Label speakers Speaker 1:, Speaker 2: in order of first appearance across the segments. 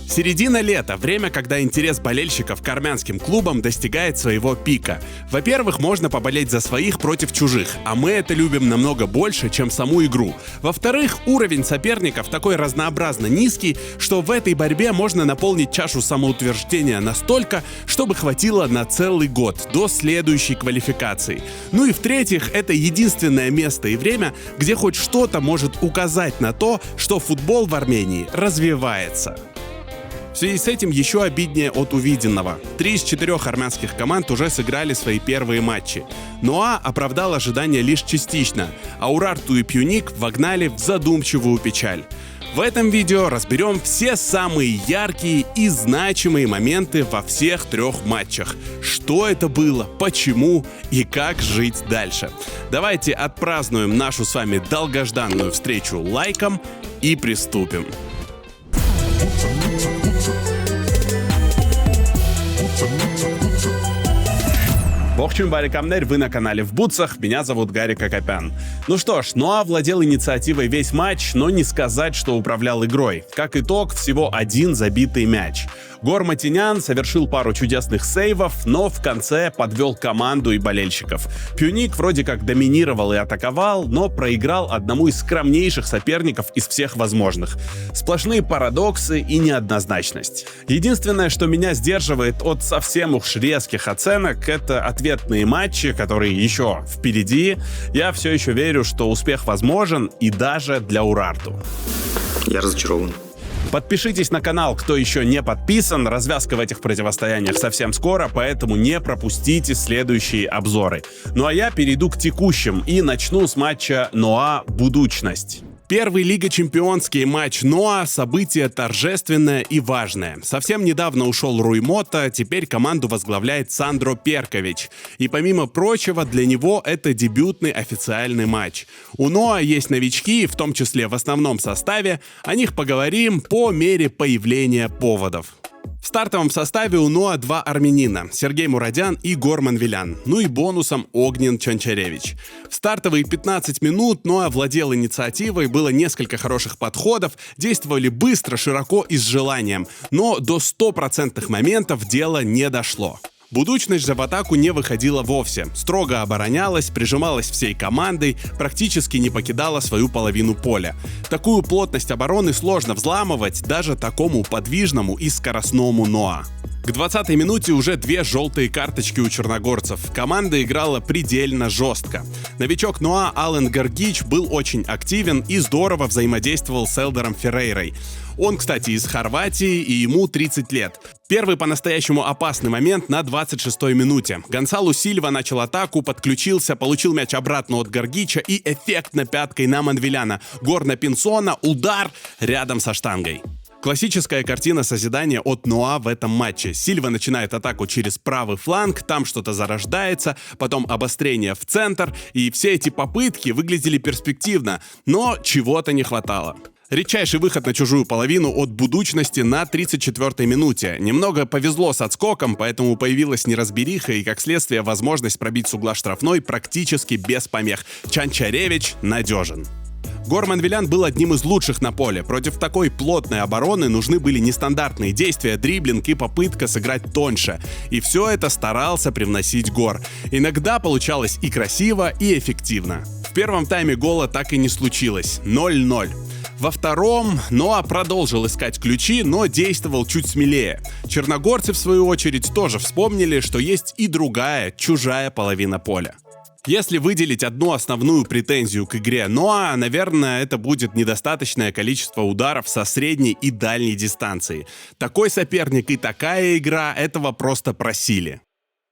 Speaker 1: Середина лета – время, когда интерес болельщиков к армянским клубам достигает своего пика. Во-первых, можно поболеть за своих против чужих, а мы это любим намного больше, чем саму игру. Во-вторых, уровень соперников такой разнообразно низкий, что в этой борьбе можно наполнить чашу самоутверждения настолько, чтобы хватило на целый год, до следующей квалификации. Ну и в-третьих, это единственное место и время, где хоть что-то может указать на то, что футбол в Армении развивается. В связи с этим еще обиднее от увиденного. 3 из 4 армянских команд уже сыграли свои первые матчи. НОА оправдал ожидания лишь частично, а Урарту и Пюник вогнали в задумчивую печаль. В этом видео разберем все самые яркие и значимые моменты во всех 3 матчах. Что это было, почему и как жить дальше. Давайте отпразднуем нашу с вами долгожданную встречу лайком и приступим. Ողջույն բարեկամներ, вы на канале в бутсах, меня зовут Гарик Акопян. Ну что ж, НОА владел инициативой весь матч, но не сказать, что управлял игрой. Как итог, всего 1 забитый мяч. Гор Матинян совершил пару чудесных сейвов, но в конце подвел команду и болельщиков. Пюник вроде как доминировал и атаковал, но проиграл одному из скромнейших соперников из всех возможных. Сплошные парадоксы и неоднозначность. Единственное, что меня сдерживает от совсем уж резких оценок, это ответные матчи, которые еще впереди. Я все еще верю, что успех возможен и даже для Урарту.
Speaker 2: Я разочарован.
Speaker 1: Подпишитесь на канал, кто еще не подписан, развязка в этих противостояниях совсем скоро, поэтому не пропустите следующие обзоры. Ну а я перейду к текущим и начну с матча НОА «Будучность». Первый Лига Чемпионский матч НОА – событие торжественное и важное. Совсем недавно ушел Руй Мота, теперь команду возглавляет Сандро Перкович. И помимо прочего, для него это дебютный официальный матч. У НОА есть новички, в том числе в основном составе. О них поговорим по мере появления поводов. В стартовом составе у НОА 2 армянина – Сергей Мурадян и Гор Манвелян, ну и бонусом Огнен Чанчаревич. В стартовые 15 минут НОА владел инициативой, было несколько хороших подходов, действовали быстро, широко и с желанием, но до 100% моментов дело не дошло. Будучность же в атаку не выходила вовсе, строго оборонялась, прижималась всей командой, практически не покидала свою половину поля. Такую плотность обороны сложно взламывать даже такому подвижному и скоростному НОА. К 20-й минуте уже 2 желтые карточки у черногорцев. Команда играла предельно жестко. Новичок НОА Ален Гаргич был очень активен и здорово взаимодействовал с Элдером Феррейрой. Он, кстати, из Хорватии, и ему 30 лет. Первый по-настоящему опасный момент на 26-й минуте. Гонсалу Сильва начал атаку, подключился, получил мяч обратно от Гаргича и эффектно пяткой на Манвеляна. Гор на Пинсона, удар рядом со штангой. Классическая картина созидания от НОА в этом матче. Сильва начинает атаку через правый фланг, там что-то зарождается, потом обострение в центр, и все эти попытки выглядели перспективно, но чего-то не хватало. Редчайший выход на чужую половину от Будучности на 34-й минуте. Немного повезло с отскоком, поэтому появилась неразбериха и, как следствие, возможность пробить с угла штрафной практически без помех. Чанчаревич надежен. Гор Манвелян был одним из лучших на поле. Против такой плотной обороны нужны были нестандартные действия, дриблинг и попытка сыграть тоньше. И все это старался привносить Гор. Иногда получалось и красиво, и эффективно. В первом тайме гола так и не случилось. 0-0. Во втором НОА продолжил искать ключи, но действовал чуть смелее. Черногорцы, в свою очередь, тоже вспомнили, что есть и другая, чужая половина поля. Если выделить одну основную претензию к игре НОА, наверное, это будет недостаточное количество ударов со средней и дальней дистанции. Такой соперник и такая игра этого просто просили.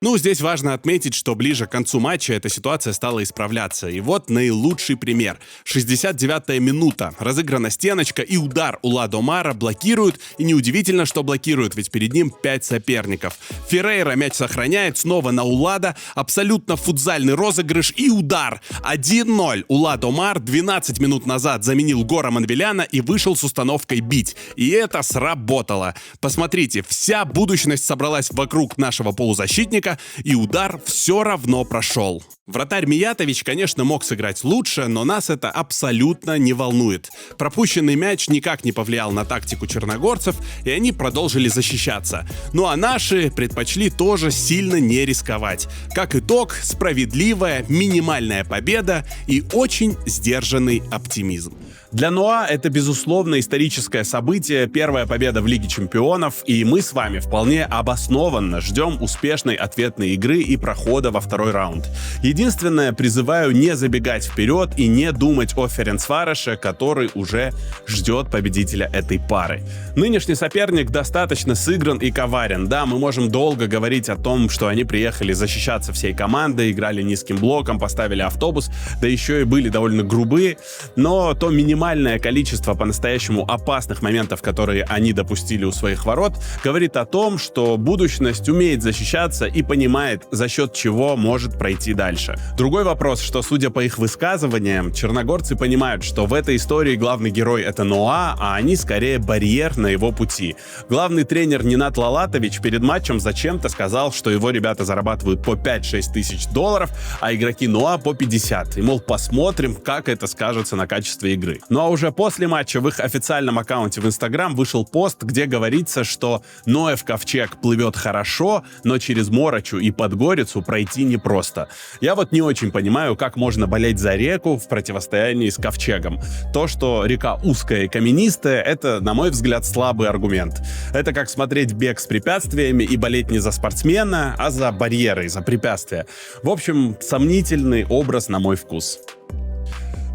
Speaker 1: Ну, здесь важно отметить, что ближе к концу матча эта ситуация стала исправляться. И вот наилучший пример. 69-я минута. Разыграна стеночка и удар Улад Омара блокируют. И неудивительно, что блокируют, ведь перед ним 5 соперников. Феррейра мяч сохраняет, снова на Улада. Абсолютно футзальный розыгрыш и удар. 1-0. Улад Омар 12 минут назад заменил Гора Манвеляна и вышел с установкой бить. И это сработало. Посмотрите, вся будущность собралась вокруг нашего полузащитника, соперника, и удар все равно прошел. Вратарь Миятович, конечно, мог сыграть лучше, но нас это абсолютно не волнует. Пропущенный мяч никак не повлиял на тактику черногорцев, и они продолжили защищаться. Ну а наши предпочли тоже сильно не рисковать. Как итог, справедливая минимальная победа и очень сдержанный оптимизм. Для НОА это, безусловно, историческое событие, первая победа в Лиге Чемпионов, и мы с вами вполне обоснованно ждем успешной ответной игры и прохода во второй раунд. Единственное, призываю не забегать вперед и не думать о Ференцвароше, который уже ждет победителя этой пары. Нынешний соперник достаточно сыгран и коварен. Да, мы можем долго говорить о том, что они приехали защищаться всей командой, играли низким блоком, поставили автобус, да еще и были довольно грубые, но то минимальное количество по-настоящему опасных моментов, которые они допустили у своих ворот, говорит о том, что будущность умеет защищаться и понимает, за счет чего может пройти дальше. Другой вопрос, что, судя по их высказываниям, черногорцы понимают, что в этой истории главный герой — это НОА, а они скорее барьер на его пути. Главный тренер Нинат Лалатович перед матчем зачем-то сказал, что его ребята зарабатывают по 5-6 тысяч долларов, а игроки НОА по 50. И, мол, посмотрим, как это скажется на качестве игры. Ну а уже после матча в их официальном аккаунте в Instagram вышел пост, где говорится, что Ноев ковчег плывет хорошо, но через Морочу и Подгорицу пройти непросто. Я вот не очень понимаю, как можно болеть за реку в противостоянии с ковчегом. То, что река узкая и каменистая, это, на мой взгляд, слабый аргумент. Это как смотреть бег с препятствиями и болеть не за спортсмена, а за барьеры, за препятствия. В общем, сомнительный образ на мой вкус.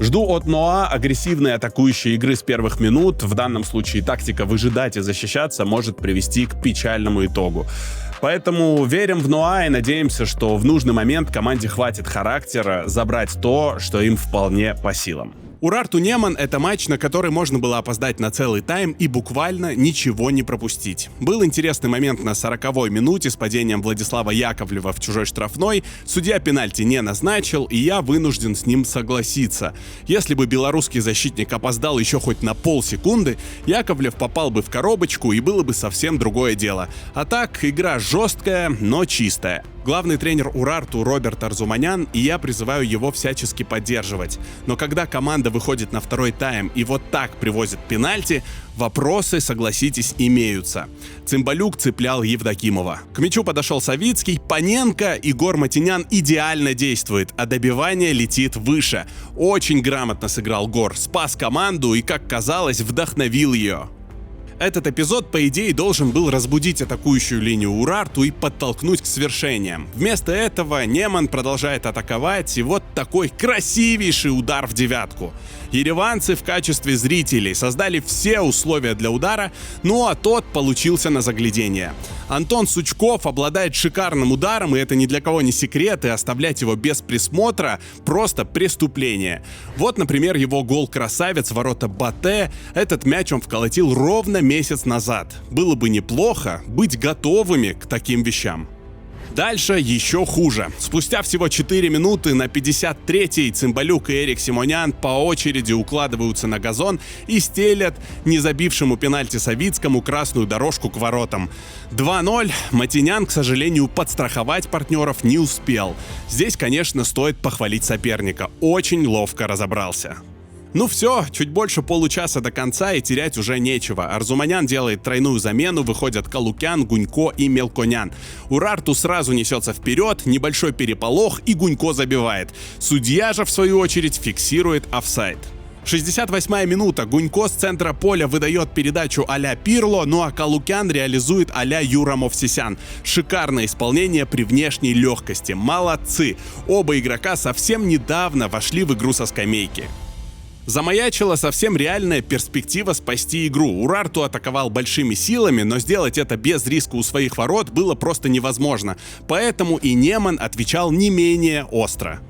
Speaker 1: Жду от НОА агрессивной атакующей игры с первых минут. В данном случае тактика выжидать и защищаться может привести к печальному итогу. Поэтому верим в НОА и надеемся, что в нужный момент команде хватит характера забрать то, что им вполне по силам. Урарту Неман — это матч, на который можно было опоздать на целый тайм и буквально ничего не пропустить. Был интересный момент на 40-й минуте с падением Владислава Яковлева в чужой штрафной. Судья пенальти не назначил, и я вынужден с ним согласиться. Если бы белорусский защитник опоздал еще хоть на полсекунды, Яковлев попал бы в коробочку, и было бы совсем другое дело. А так, игра жесткая, но чистая. Главный тренер Урарту Роберт Арзуманян, и я призываю его всячески поддерживать. Но когда команда выходит на второй тайм и вот так привозит пенальти, вопросы, согласитесь, имеются. Цымбалюк цеплял Евдокимова. К мячу подошел Савицкий, Паненко, Игорь Матинян идеально действует, а добивание летит выше. Очень грамотно сыграл Гор, спас команду и, как казалось, вдохновил ее. Этот эпизод, по идее, должен был разбудить атакующую линию Урарту и подтолкнуть к свершениям. Вместо этого Неман продолжает атаковать, и вот такой красивейший удар в девятку. Ереванцы в качестве зрителей создали все условия для удара, ну а тот получился на заглядение. Антон Сучков обладает шикарным ударом, и это ни для кого не секрет, и оставлять его без присмотра — просто преступление. Вот, например, его гол-красавец, ворота Батэ. Этот мяч он вколотил ровно месяц назад. Было бы неплохо быть готовыми к таким вещам. Дальше еще хуже. Спустя всего 4 минуты на 53-й Цымбалюк и Эрик Симонян по очереди укладываются на газон и стелят незабившему пенальти Савицкому красную дорожку к воротам. 2-0. Матинян, к сожалению, подстраховать партнеров не успел. Здесь, конечно, стоит похвалить соперника. Очень ловко разобрался. Ну все, чуть больше получаса до конца, и терять уже нечего. Арзуманян делает тройную замену, выходят Калукян, Гунько и Мелконян. Урарту сразу несется вперед, небольшой переполох, и Гунько забивает. Судья же, в свою очередь, фиксирует офсайд. 68-я минута. Гунько с центра поля выдает передачу а-ля Пирло, ну а Калукян реализует а-ля Юра Мовсисян. Шикарное исполнение при внешней легкости. Молодцы! Оба игрока совсем недавно вошли в игру со скамейки. Замаячила совсем реальная перспектива спасти игру. Урарту атаковал большими силами, но сделать это без риска у своих ворот было просто невозможно. Поэтому и Неман отвечал не менее остро.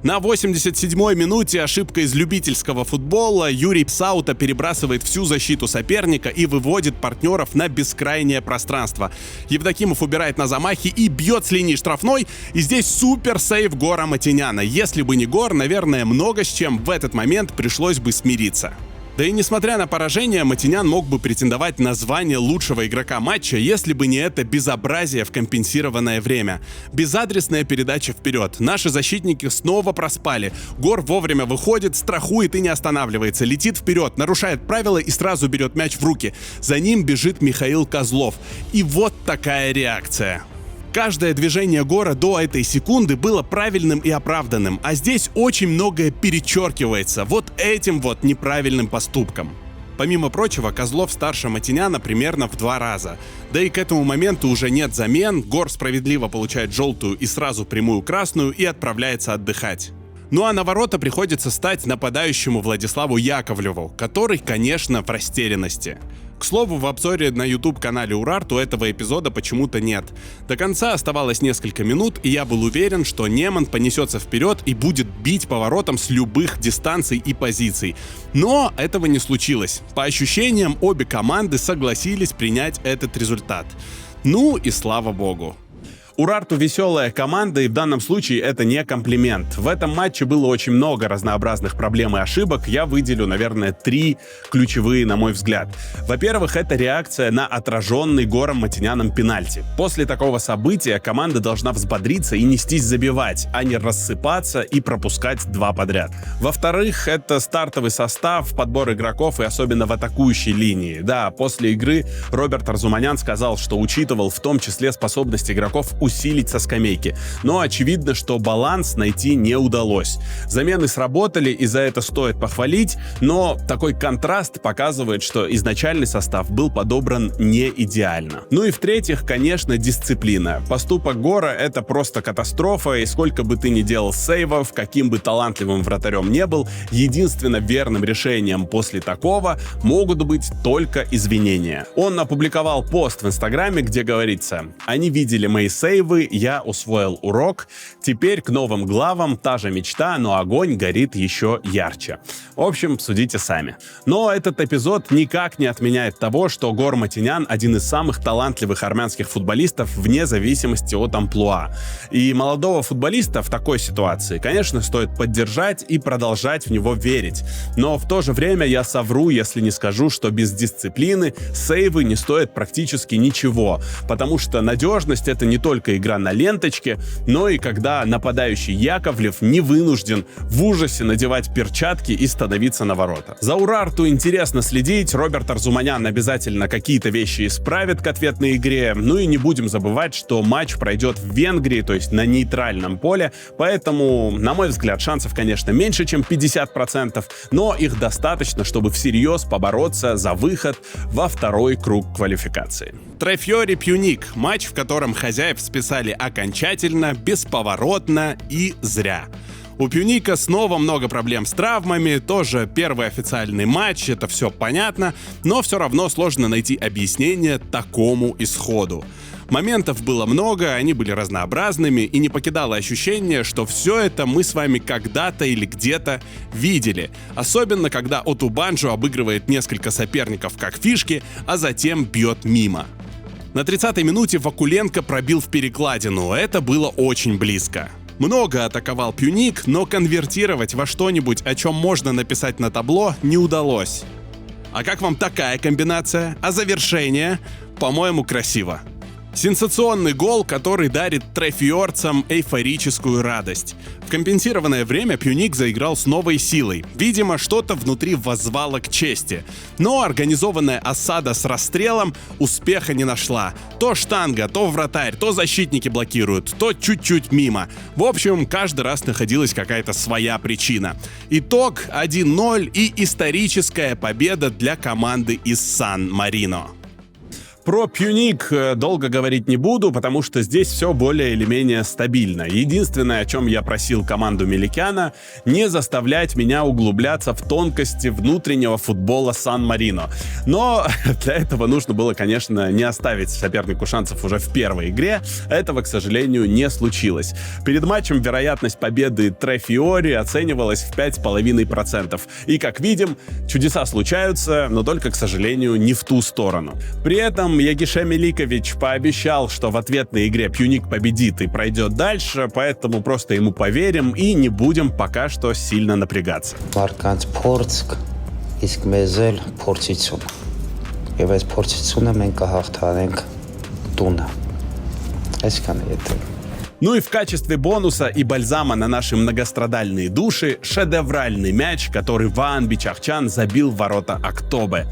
Speaker 1: На 87-й минуте ошибка из любительского футбола. Юрий Псаута перебрасывает всю защиту соперника и выводит партнеров на бескрайнее пространство. Евдокимов убирает на замахе и бьет с линии штрафной. И здесь супер сейв Гора Матиняна. Если бы не Гор, наверное, много с чем в этот момент пришлось бы смириться. Да и несмотря на поражение, Матинян мог бы претендовать на звание лучшего игрока матча, если бы не это безобразие в компенсированное время. Безадресная передача вперед. Наши защитники снова проспали. Гор вовремя выходит, страхует и не останавливается. Летит вперед, нарушает правила и сразу берет мяч в руки. За ним бежит Михаил Козлов. И вот такая реакция. Каждое движение Гора до этой секунды было правильным и оправданным, а здесь очень многое перечеркивается вот этим вот неправильным поступком. Помимо прочего, Козлов старше Матиняна примерно в 2 раза. Да и к этому моменту уже нет замен, Гор справедливо получает желтую и сразу прямую красную и отправляется отдыхать. Ну а на ворота приходится стать нападающему Владиславу Яковлеву, который, конечно, в растерянности. К слову, в обзоре на YouTube-канале Урарту этого эпизода почему-то нет. До конца оставалось несколько минут, и я был уверен, что Неман понесется вперед и будет бить поворотом с любых дистанций и позиций. Но этого не случилось. По ощущениям, обе команды согласились принять этот результат. Ну и слава богу. Урарту веселая команда, и в данном случае это не комплимент. В этом матче было очень много разнообразных проблем и ошибок. Я выделю, наверное, 3 ключевые, на мой взгляд. Во-первых, это реакция на отраженный Гором Матиняном пенальти. После такого события команда должна взбодриться и нестись забивать, а не рассыпаться и пропускать 2 подряд. Во-вторых, это стартовый состав, подбор игроков и особенно в атакующей линии. Да, после игры Роберт Арзуманян сказал, что учитывал в том числе способность игроков усилить со скамейки. Но очевидно, что баланс найти не удалось. Замены сработали, и за это стоит похвалить, но такой контраст показывает, что изначальный состав был подобран не идеально. Ну и в-третьих, конечно, дисциплина. Поступок Гора — это просто катастрофа, и сколько бы ты ни делал сейвов, каким бы талантливым вратарем не был, единственно верным решением после такого могут быть только извинения. Он опубликовал пост в Инстаграме, где говорится: «Они видели мои сейвы, я усвоил урок. Теперь к новым главам та же мечта, но огонь горит еще ярче». В общем, судите сами. Но этот эпизод никак не отменяет того, что Гор Матинян один из самых талантливых армянских футболистов вне зависимости от амплуа. И молодого футболиста в такой ситуации, конечно, стоит поддержать и продолжать в него верить. Но в то же время я совру, если не скажу, что без дисциплины сейвы не стоят практически ничего, потому что надежность — это не только игра на ленточке, но и когда нападающий Яковлев не вынужден в ужасе надевать перчатки и становиться на ворота. За Урарту интересно следить, Роберт Арзуманян обязательно какие-то вещи исправит к ответной игре, ну и не будем забывать, что матч пройдет в Венгрии, то есть на нейтральном поле, поэтому, на мой взгляд, шансов, конечно, меньше, чем 50%, но их достаточно, чтобы всерьез побороться за выход во 2-й круг квалификации. Tre-Fiori Pjunik — матч, в котором хозяев списали окончательно, бесповоротно и зря. У Пьюника снова много проблем с травмами, тоже первый официальный матч, это все понятно, но все равно сложно найти объяснение такому исходу. Моментов было много, они были разнообразными, и не покидало ощущение, что все это мы с вами когда-то или где-то видели. Особенно, когда Отубанджо обыгрывает несколько соперников как фишки, а затем бьет мимо. На 30-й минуте Вакуленко пробил в перекладину, это было очень близко. Много атаковал Пьюник, но конвертировать во что-нибудь, о чем можно написать на табло, не удалось. А как вам такая комбинация? А завершение? По-моему, красиво. Сенсационный гол, который дарит трефиорцам эйфорическую радость. В компенсированное время Пьюник заиграл с новой силой. Видимо, что-то внутри воззвало к чести. Но организованная осада с расстрелом успеха не нашла. То штанга, то вратарь, то защитники блокируют, то чуть-чуть мимо. В общем, каждый раз находилась какая-то своя причина. Итог 1-0 и историческая победа для команды из Сан-Марино. Про Пьюник долго говорить не буду, потому что здесь все более или менее стабильно. Единственное, о чем я просил команду Меликяна, не заставлять меня углубляться в тонкости внутреннего футбола Сан-Марино. Но для этого нужно было, конечно, не оставить сопернику шансов уже в первой игре. Этого, к сожалению, не случилось. Перед матчем вероятность победы Tre-Fiori оценивалась в 5,5%. И, как видим, чудеса случаются, но только, к сожалению, не в ту сторону. При этом Ягише Миликович пообещал, что в ответной игре Пьюник победит и пройдет дальше, поэтому просто ему поверим и не будем пока что сильно напрягаться.
Speaker 3: Марканцпорцк իսկ մեզ էլ փորձություն։ Եվ այս փորձությունը մենք կհաղթանենք տունը։ Այսքանը եթե
Speaker 1: Ну и в качестве бонуса и бальзама на наши многострадальные души шедевральный мяч, который Ваан Бичахчан забил в ворота Актобе.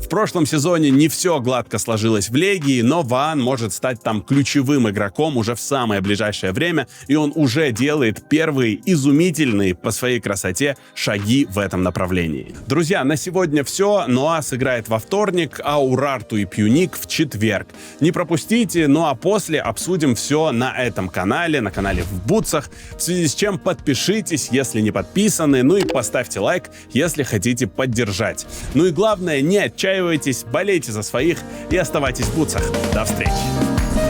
Speaker 1: В прошлом сезоне не все гладко сложилось в Легии, но Ваан может стать там ключевым игроком уже в самое ближайшее время, и он уже делает первые изумительные по своей красоте шаги в этом направлении. Друзья, на сегодня все. Ноа сыграет во вторник, а Урарту и Пьюник в четверг. Не пропустите, ну а после обсудим все на этом канале, на канале в Бутсах, в связи с чем подпишитесь, если не подписаны, ну и поставьте лайк, если хотите поддержать. Ну и главное, не отчаивайтесь, болейте за своих и оставайтесь в Бутсах. До встречи!